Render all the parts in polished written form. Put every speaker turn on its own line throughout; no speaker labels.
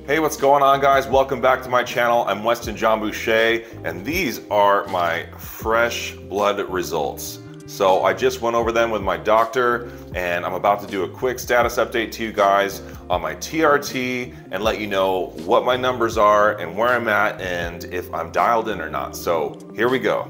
Hey, what's going on, guys? Welcome back to my channel. I'm Weston Bouchér, and these are my fresh blood results. So I just went over them with my doctor, and I'm about to do a quick status update to you guys on my TRT and let you know what my numbers are and where I'm at and if I'm dialed in or not. So here we go.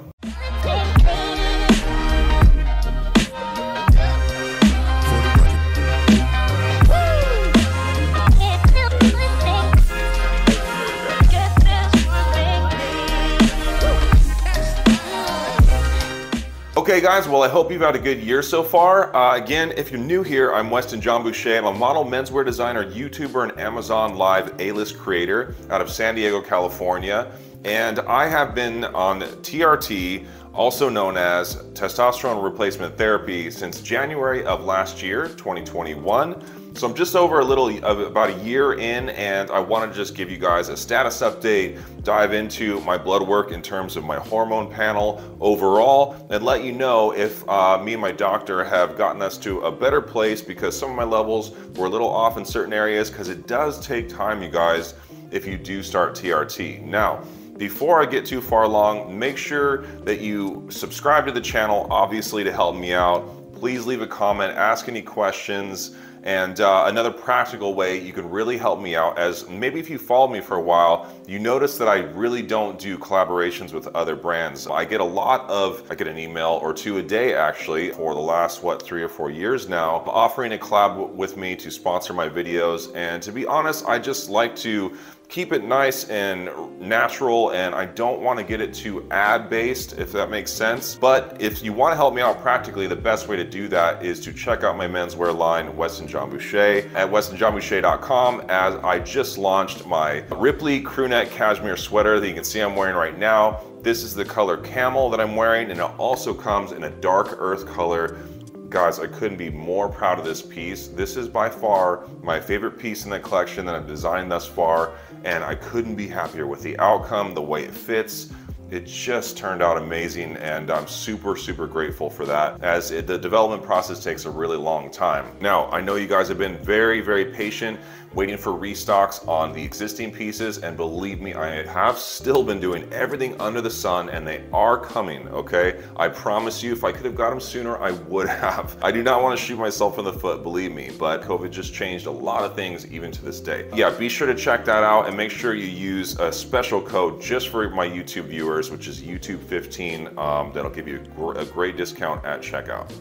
Okay guys, well I hope you've had a good year so far. Again, if you're new here, I'm Weston Bouchér. I'm a model, menswear designer, YouTuber, and Amazon Live A-list creator out of San Diego, California. And I have been on TRT, also known as testosterone replacement therapy, since January of last year, 2021. So I'm just over about a year in, and I want to just give you guys a status update, dive into my blood work in terms of my hormone panel overall, and let you know if me and my doctor have gotten us to a better place, because some of my levels were a little off in certain areas, because it does take time, you guys, if you do start TRT. Now, before I get too far along, make sure that you subscribe to the channel, obviously, to help me out. Please leave a comment, ask any questions. And another practical way you can really help me out, as maybe if you follow me for a while, you notice that I really don't do collaborations with other brands. I get an email or two a day actually for the last, 3 or 4 years now, offering a collab with me to sponsor my videos. And to be honest, I just like to keep it nice and natural, and I don't want to get it too ad-based, if that makes sense. But if you want to help me out practically, the best way to do that is to check out my menswear line, Weston Bouchér, at westonjohnbouchér.com, as I just launched my Ripley crewneck cashmere sweater that you can see I'm wearing right now. This is the color camel that I'm wearing, and it also comes in a dark earth color. Guys, I couldn't be more proud of this piece. This is by far my favorite piece in the collection that I've designed thus far, and I couldn't be happier with the outcome, the way it fits. It just turned out amazing, and I'm super, super grateful for that, as the development process takes a really long time. Now, I know you guys have been very, very patient waiting for restocks on the existing pieces, and believe me, I have still been doing everything under the sun, and they are coming, okay? I promise you, if I could have got them sooner, I would have. I do not want to shoot myself in the foot, believe me, but COVID just changed a lot of things even to this day. Yeah, be sure to check that out, and make sure you use a special code just for my YouTube viewers, which is YouTube15. That'll give you a great discount at checkout.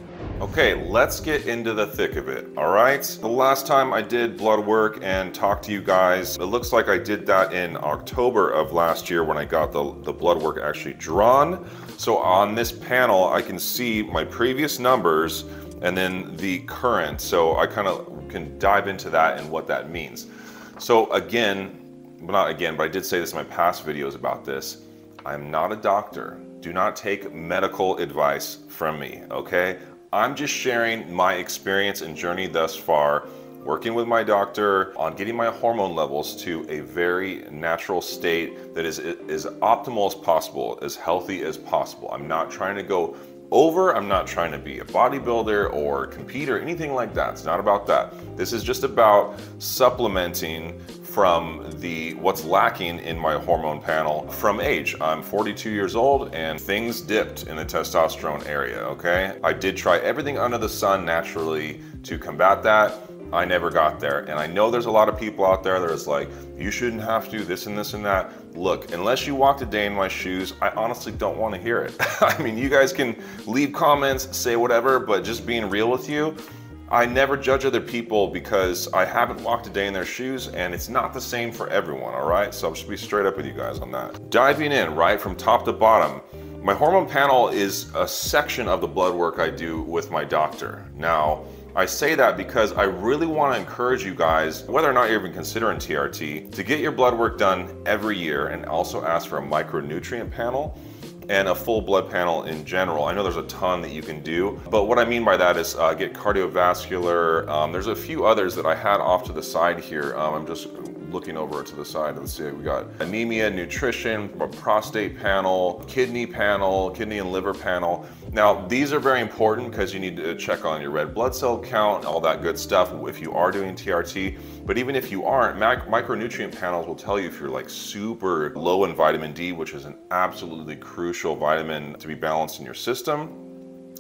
Okay, let's get into the thick of it, all right? The last time I did blood work and talked to you guys, it looks like I did that in October of last year when I got the blood work actually drawn. So on this panel, I can see my previous numbers and then the current. So I kind of can dive into that and what that means. So again, well, not again, but I did say this in my past videos about this. I'm not a doctor. Do not take medical advice from me, okay? I'm just sharing my experience and journey thus far, working with my doctor on getting my hormone levels to a very natural state that is as optimal as possible, as healthy as possible. I'm not trying to go over, I'm not trying to be a bodybuilder or compete or anything like that. It's not about that. This is just about supplementing from what's lacking in my hormone panel from age. I'm 42 years old, and things dipped in the testosterone area, okay? I did try everything under the sun naturally to combat that. I never got there. And I know there's a lot of people out there that is like, you shouldn't have to, this and this and that. Look, unless you walked a day in my shoes, I honestly don't want to hear it. I mean, you guys can leave comments, say whatever, but just being real with you, I never judge other people because I haven't walked a day in their shoes, and it's not the same for everyone, all right? So I'll just be straight up with you guys on that. Diving in, right, from top to bottom, my hormone panel is a section of the blood work I do with my doctor. Now, I say that because I really want to encourage you guys, whether or not you're even considering TRT, to get your blood work done every year and also ask for a micronutrient panel and a full blood panel in general. I know there's a ton that you can do, but what I mean by that is get cardiovascular. There's a few others that I had off to the side here. I'm just looking over to the side, let's see, we got anemia, nutrition, a prostate panel, kidney and liver panel. Now, these are very important because you need to check on your red blood cell count, all that good stuff if you are doing TRT. But even if you aren't, micronutrient panels will tell you if you're like super low in vitamin D, which is an absolutely crucial vitamin to be balanced in your system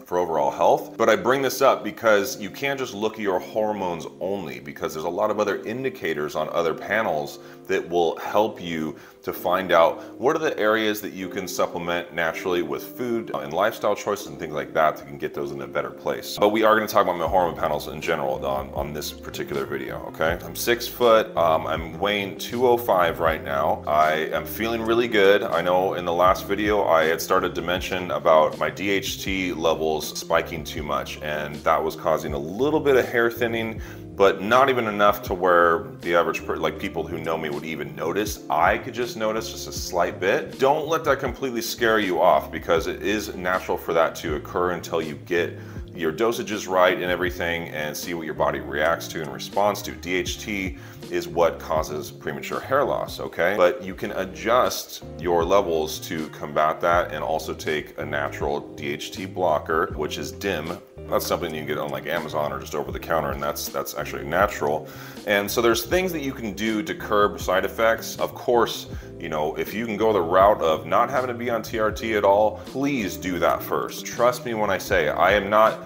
for overall health. But I bring this up because you can't just look at your hormones only, because there's a lot of other indicators on other panels that will help you to find out what are the areas that you can supplement naturally with food and lifestyle choices and things like that can get those in a better place. But we are going to talk about my hormone panels in general on this particular video, okay? I'm 6 foot, I'm weighing 205 right now. I am feeling really good. I know in the last video I had started to mention about my DHT levels spiking too much, and that was causing a little bit of hair thinning, but not even enough to where the average people who know me would even notice. I could just notice just a slight bit. Don't let that completely scare you off, because it is natural for that to occur until you get your dosages right and everything and see what your body reacts to and responds to. DHT is what causes premature hair loss, okay? But you can adjust your levels to combat that and also take a natural DHT blocker, which is dim. That's something you can get on like Amazon or just over the counter, and that's actually natural. And so there's things that you can do to curb side effects. Of course, you know, if you can go the route of not having to be on TRT at all, please do that first. Trust me when I say I am not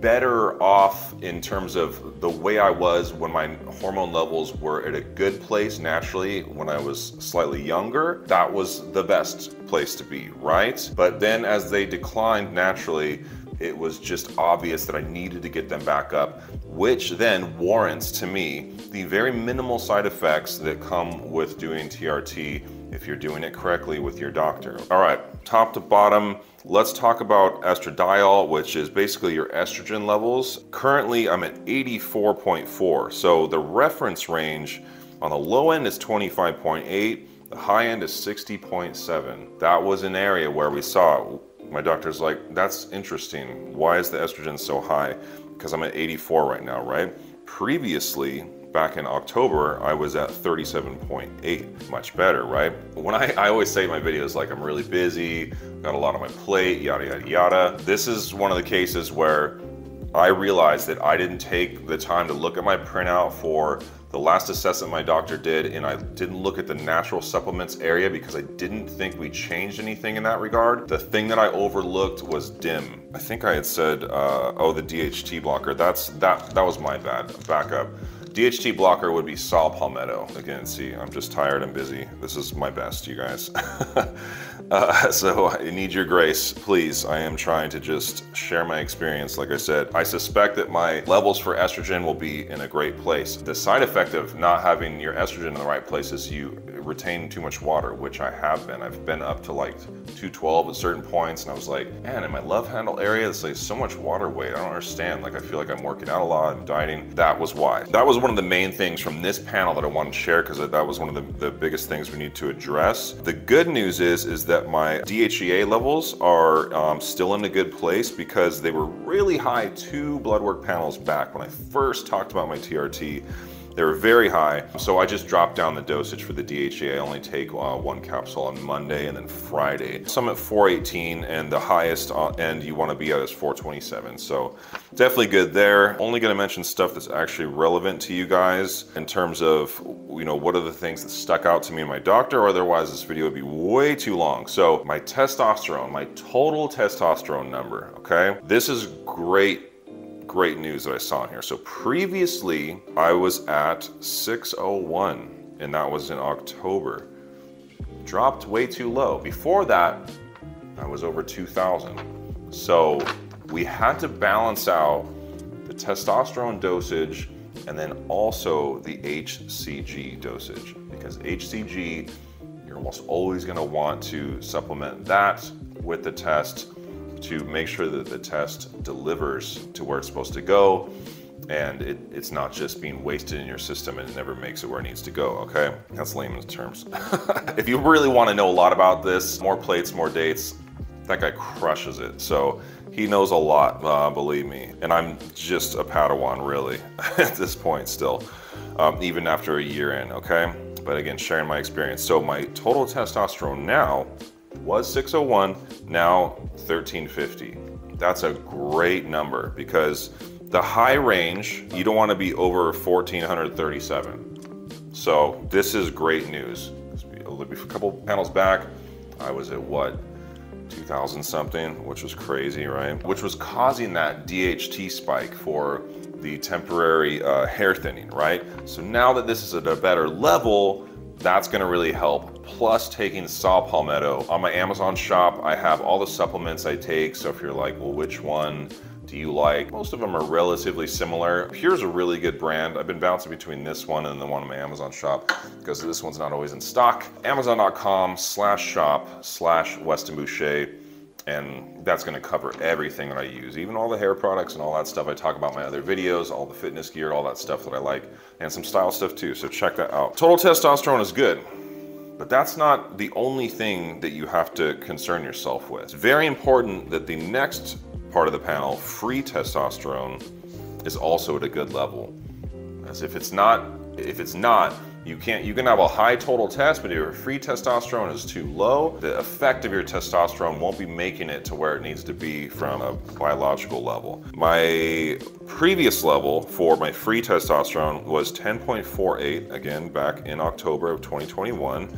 better off in terms of the way I was when my hormone levels were at a good place naturally when I was slightly younger. That was the best place to be, right? But then as they declined naturally, it was just obvious that I needed to get them back up, which then warrants to me the very minimal side effects that come with doing TRT if you're doing it correctly with your doctor. All right, top to bottom, let's talk about estradiol, which is basically your estrogen levels. Currently, I'm at 84.4, so the reference range on the low end is 25.8, the high end is 60.7. That was an area where we saw my doctor's like, that's interesting. Why is the estrogen so high? Because I'm at 84 right now, right? Previously, back in October, I was at 37.8, much better, right? When I always say in my videos, like, I'm really busy, got a lot on my plate, yada, yada, yada. This is one of the cases where I realized that I didn't take the time to look at my printout for the last assessment my doctor did, and I didn't look at the natural supplements area because I didn't think we changed anything in that regard. The thing that I overlooked was DIM. I think I had said, oh, the DHT blocker. That was my bad. Back up. DHT blocker would be saw palmetto. Again, see, I'm just tired and busy. This is my best, you guys. So I need your grace, please. I am trying to just share my experience. Like I said, I suspect that my levels for estrogen will be in a great place. The side effect of not having your estrogen in the right place is you retain too much water, which I have been. I've been up to like 212 at certain points, and I was like, man, in my love handle area, it's like so much water weight. I don't understand. Like, I feel like I'm working out a lot, I'm dieting. That was why. That was one of the main things from this panel that I wanted to share, because that was one of the biggest things we need to address. The good news is that my DHEA levels are still in a good place, because they were really high 2 blood work panels back when I first talked about my TRT. They were very high, so I just dropped down the dosage for the DHEA. I only take 1 capsule on Monday and then Friday. So I'm at 418, and the highest end you want to be at is 427. So definitely good there. Only going to mention stuff that's actually relevant to you guys in terms of, you know, what are the things that stuck out to me and my doctor, or otherwise this video would be way too long. So my testosterone, my total testosterone number, okay? This is great news that I saw in here. So previously I was at 601, and that was in October. Dropped way too low. Before that, I was over 2,000. So we had to balance out the testosterone dosage and then also the HCG dosage, because HCG, you're almost always going to want to supplement that with the test to make sure that the test delivers to where it's supposed to go, and it's not just being wasted in your system and it never makes it where it needs to go, okay? That's layman's terms. If you really want to know a lot about this, more plates, more dates, that guy crushes it. So he knows a lot, believe me. And I'm just a Padawan, really, at this point still, even after a year in, okay? but again, sharing my experience. So my total testosterone now was 601, now 1350. That's a great number because the high range, you don't want to be over 1437. So this is great news. A couple panels back, I was at what, 2000 something, which was crazy, right? Which was causing that DHT spike for the temporary hair thinning, right? So now that this is at a better level, that's gonna really help. Plus taking saw palmetto. On my Amazon shop, I have all the supplements I take. So if you're like, well, which one do you like? Most of them are relatively similar. Pure's a really good brand. I've been bouncing between this one and the one on my Amazon shop because this one's not always in stock. Amazon.com/shop/Weston Boucher. And that's gonna cover everything that I use, even all the hair products and all that stuff I talk about in my other videos, all the fitness gear, all that stuff that I like, and some style stuff too, so check that out. Total testosterone is good, but that's not the only thing that you have to concern yourself with. It's very important that the next part of the panel, free testosterone, is also at a good level. As if it's not, you can have a high total test, but if your free testosterone is too low, the effect of your testosterone won't be making it to where it needs to be from a biological level. My previous level for my free testosterone was 10.48, again, back in October of 2021.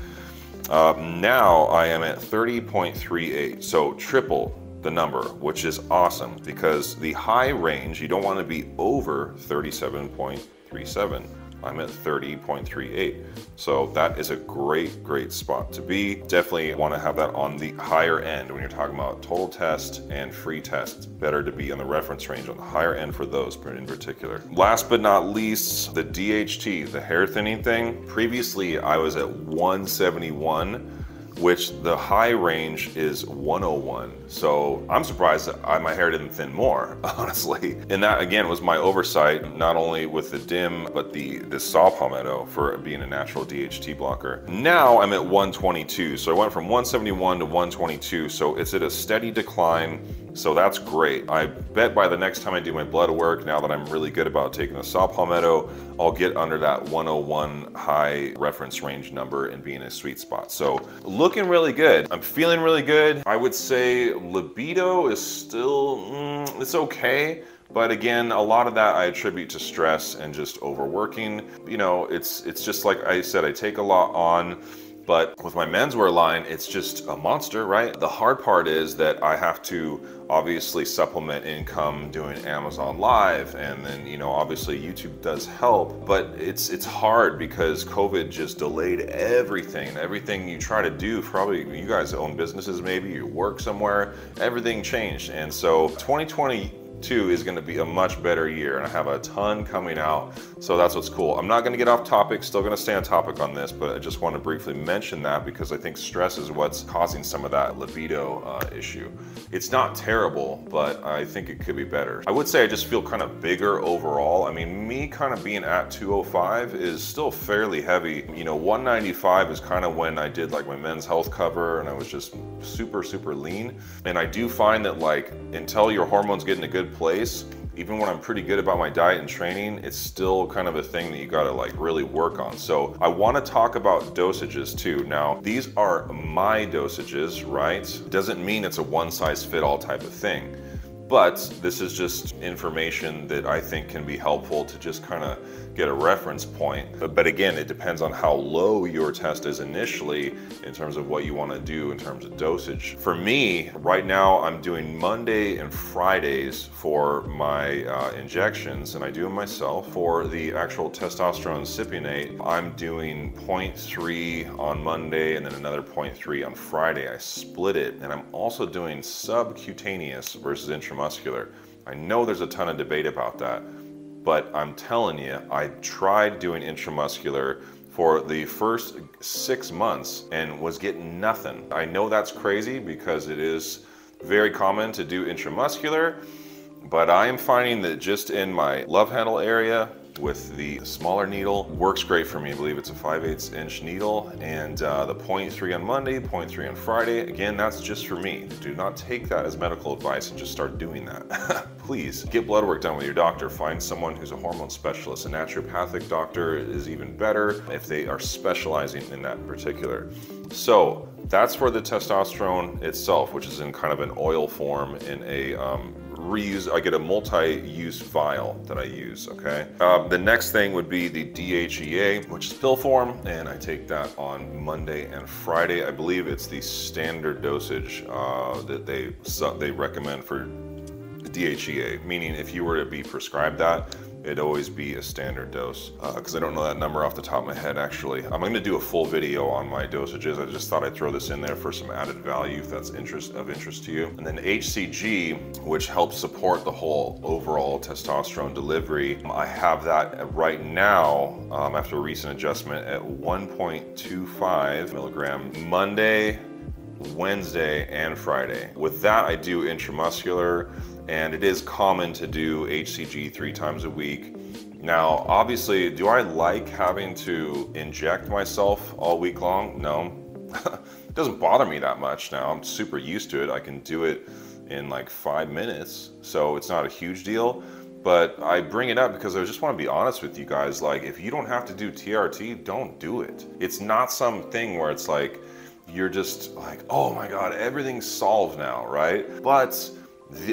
Now I am at 30.38, so triple the number, which is awesome because the high range, you don't want to be over 37.37. I'm at 30.38. So that is a great spot to be. Definitely want to have that on the higher end when you're talking about total test and free test. It's better to be on the reference range on the higher end for those in particular. Last but not least, the DHT, the hair thinning thing. Previously, I was at 171. Which the high range is 101. So I'm surprised that my hair didn't thin more, honestly. And that again was my oversight, not only with the DIM, but the saw palmetto for being a natural DHT blocker. Now I'm at 122. So I went from 171 to 122. So it's at a steady decline. So that's great. I bet by the next time I do my blood work, now that I'm really good about taking the saw palmetto, I'll get under that 101 high reference range number and be in a sweet spot. So looking really good. I'm feeling really good. I would say libido is still, it's okay. But again, a lot of that I attribute to stress and just overworking. You know, it's just like I said, I take a lot on. But with my menswear line, it's just a monster, right? The hard part is that I have to obviously supplement income doing Amazon Live, and then, you know, obviously YouTube does help, but it's hard because COVID just delayed everything. Everything you try to do, probably you guys own businesses, maybe you work somewhere, everything changed. And so 2022 is going to be a much better year, and I have a ton coming out, so that's what's cool. I'm not going to get off topic, still going to stay on topic on this, but I just want to briefly mention that because I think stress is what's causing some of that libido issue. It's not terrible, but I think it could be better. I would say I just feel kind of bigger overall. I mean, me kind of being at 205 is still fairly heavy. You know, 195 is kind of when I did like my men's health cover and I was just super lean. And I do find that like until your hormones get in a good place, even when I'm pretty good about my diet and training, it's still kind of a thing that you gotta like really work on. So I wanna talk about dosages too. Now, these are my dosages, right? Doesn't mean it's a one size fit all type of thing, but this is just information that I think can be helpful to just kind of get a reference point. But again, it depends on how low your test is initially in terms of what you want to do in terms of dosage. For me, right now, I'm doing Monday and Fridays for my injections, and I do them myself. For the actual testosterone cypionate, I'm doing 0.3 on Monday and then another 0.3 on Friday. I split it, and I'm also doing subcutaneous versus intramuscular. I know there's a ton of debate about that, but I'm telling you, I tried doing intramuscular for the first 6 months and was getting nothing. I know that's crazy because it is very common to do intramuscular, but I am finding that just in my love handle area with the smaller needle works great for me. I believe it's a 5/8 inch needle, and the 0.3 on Monday, 0.3 on Friday. Again, that's just for me. Do not take that as medical advice and just start doing that. please get blood work done with your doctor. Find someone who's a hormone specialist. A naturopathic doctor is even better if they are specializing in that in particular. So that's for the testosterone itself, which is in kind of an oil form in a I get a multi-use vial that I use, okay? The next thing would be the DHEA, which is pill form, and I take that on Monday and Friday. I believe it's the standard dosage that they recommend for DHEA, meaning if you were to be prescribed that, it'd always be a standard dose, because I don't know that number off the top of my head, actually. I'm going to do a full video on my dosages. I just thought I'd throw this in there for some added value if that's of interest to you. And then HCG, which helps support the whole overall testosterone delivery. I have that right now, after a recent adjustment, at 1.25 milligram Monday, Wednesday, and Friday. With that, I do intramuscular, and it is common to do HCG 3 times a week. Now, obviously, do I like having to inject myself all week long? No. It doesn't bother me that much now. I'm super used to it. I can do it in like 5 minutes, so it's not a huge deal. But I bring it up because I just want to be honest with you guys. Like, if you don't have to do TRT, don't do it. It's not something where it's like, you're just like, oh my God, everything's solved now, right? But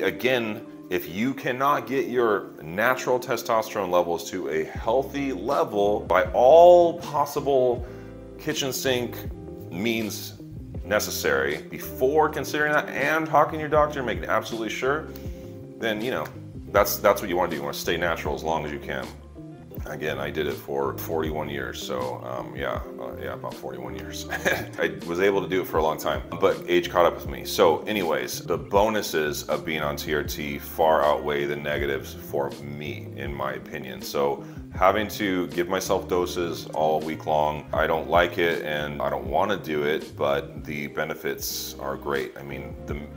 again, if you cannot get your natural testosterone levels to a healthy level by all possible kitchen sink means necessary before considering that and talking to your doctor, making absolutely sure, then you know, that's what you want to do. You want to stay natural as long as you can. Again, I did it for 41 years, so yeah, about 41 years. I was able to do it for a long time, but age caught up with me. So anyways, the bonuses of being on TRT far outweigh the negatives for me, in my opinion. So having to give myself doses all week long, I don't like it and I don't want to do it, but the benefits are great. I mean,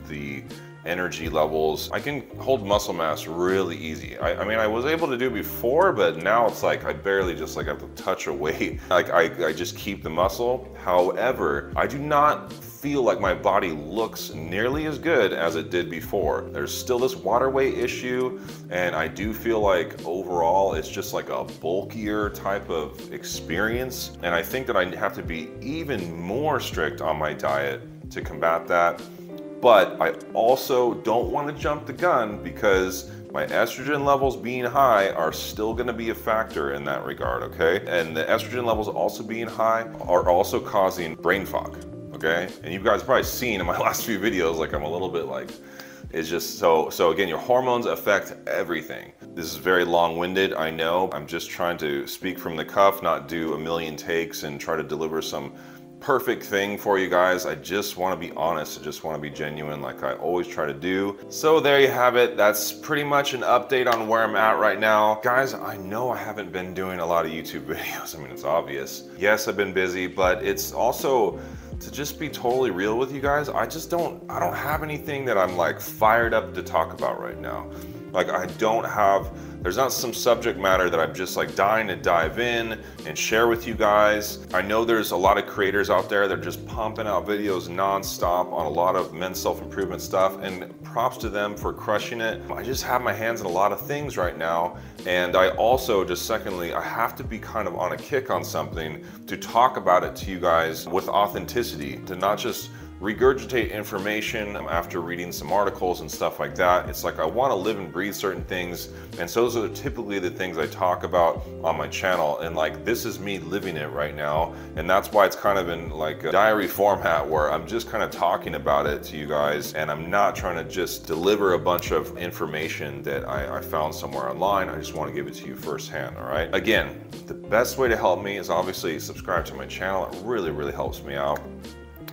the energy levels, I can hold muscle mass really easy. I mean, I was able to do before, but now it's like I barely just like have to touch a weight. Like I just keep the muscle. However, I do not feel like my body looks nearly as good as it did before. There's still this water weight issue, and I do feel like overall it's just like a bulkier type of experience. And I think that I have to be even more strict on my diet to combat that. But I also don't want to jump the gun because my estrogen levels being high are still going to be a factor in that regard, okay? And the estrogen levels also being high are also causing brain fog, okay? And you guys have probably seen in my last few videos, like I'm a little bit like, it's just so again, your hormones affect everything. This is very long-winded, I know. I'm just trying to speak from the cuff, not do a million takes and try to deliver some perfect thing for you guys. I just want to be honest. I just want to be genuine like I always try to do. So there you have it. That's pretty much an update on where I'm at right now. Guys, I know I haven't been doing a lot of YouTube videos. I mean, it's obvious. Yes, I've been busy, but it's also, to just be totally real with you guys, I don't have anything that I'm like fired up to talk about right now. Like there's not some subject matter that I'm just like dying to dive in and share with you guys. I know there's a lot of creators out there that are just pumping out videos nonstop on a lot of men's self-improvement stuff, and props to them for crushing it. I just have my hands in a lot of things right now, and I also, just secondly, I have to be kind of on a kick on something to talk about it to you guys with authenticity, to not just regurgitate information after reading some articles and stuff like that. It's like I want to live and breathe certain things, and so those are typically the things I talk about on my channel, and like this is me living it right now, and that's why it's kind of in like a diary format where I'm just kind of talking about it to you guys, and I'm not trying to just deliver a bunch of information that I found somewhere online. I just want to give it to you firsthand, all right? Again, the best way to help me is obviously subscribe to my channel. It really helps me out.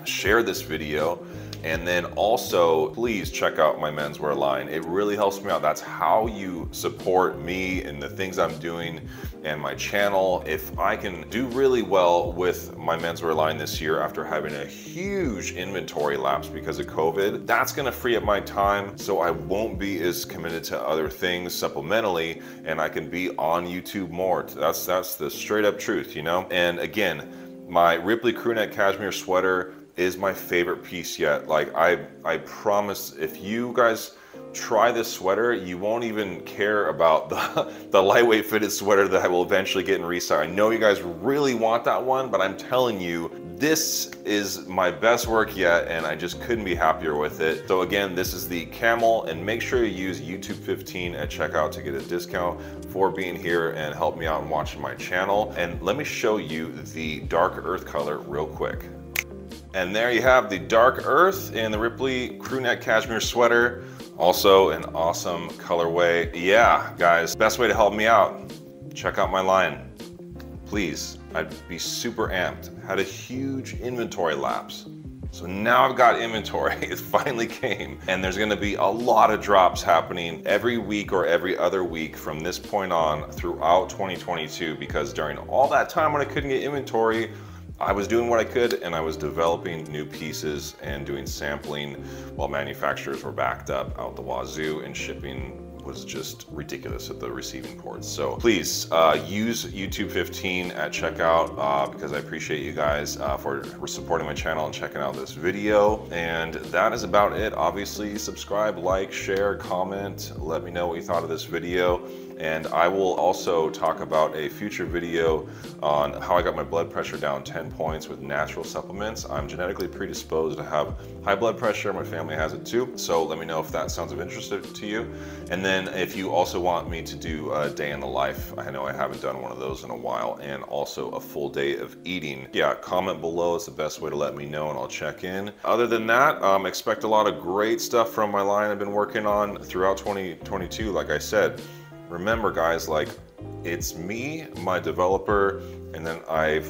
Share this video, and then also please check out my menswear line. It really helps me out. That's how you support me and the things I'm doing and my channel. If I can do really well with my menswear line this year after having a huge inventory lapse because of COVID, that's gonna free up my time so I won't be as committed to other things supplementally, and I can be on YouTube more. That's the straight up truth, you know? And again, my Ripley crewneck cashmere sweater is my favorite piece yet. Like I promise, if you guys try this sweater, you won't even care about the lightweight fitted sweater that I will eventually get in resale. I know you guys really want that one, but I'm telling you, this is my best work yet, and I just couldn't be happier with it. So again, this is the camel, and make sure you use YouTube 15 at checkout to get a discount for being here and help me out and watching my channel. And let me show you the dark earth color real quick. And there you have the dark earth in the Ripley crew neck cashmere sweater. Also an awesome colorway. Yeah, guys, best way to help me out, check out my line. Please, I'd be super amped. Had a huge inventory lapse. So now I've got inventory, it finally came. And there's gonna be a lot of drops happening every week or every other week from this point on throughout 2022, because during all that time when I couldn't get inventory, I was doing what I could, and I was developing new pieces and doing sampling while manufacturers were backed up out the wazoo, and shipping was just ridiculous at the receiving ports. So please use YouTube 15 at checkout because I appreciate you guys for supporting my channel and checking out this video. And that is about it. Obviously, subscribe, like, share, comment, let me know what you thought of this video. And I will also talk about a future video on how I got my blood pressure down 10 points with natural supplements. I'm genetically predisposed to have high blood pressure. My family has it too. So let me know if that sounds of interest to you. And then if you also want me to do a day in the life, I know I haven't done one of those in a while, and also a full day of eating. Yeah, comment below. It's the best way to let me know, and I'll check in. Other than that, expect a lot of great stuff from my line I've been working on throughout 2022. Like I said, remember guys, like, it's me, my developer, and then I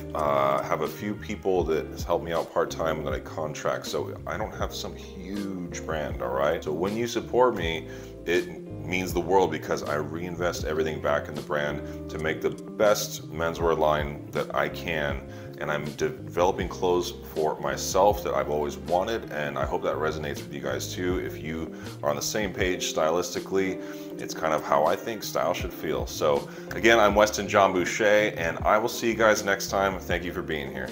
have a few people that has helped me out part-time and that I contract. So I don't have some huge brand, all right? So when you support me, it means the world, because I reinvest everything back in the brand to make the best menswear line that I can. And I'm developing clothes for myself that I've always wanted, and I hope that resonates with you guys too. If you are on the same page stylistically, it's kind of how I think style should feel. So again, I'm Weston John Boucher, and I will see you guys next time. Thank you for being here.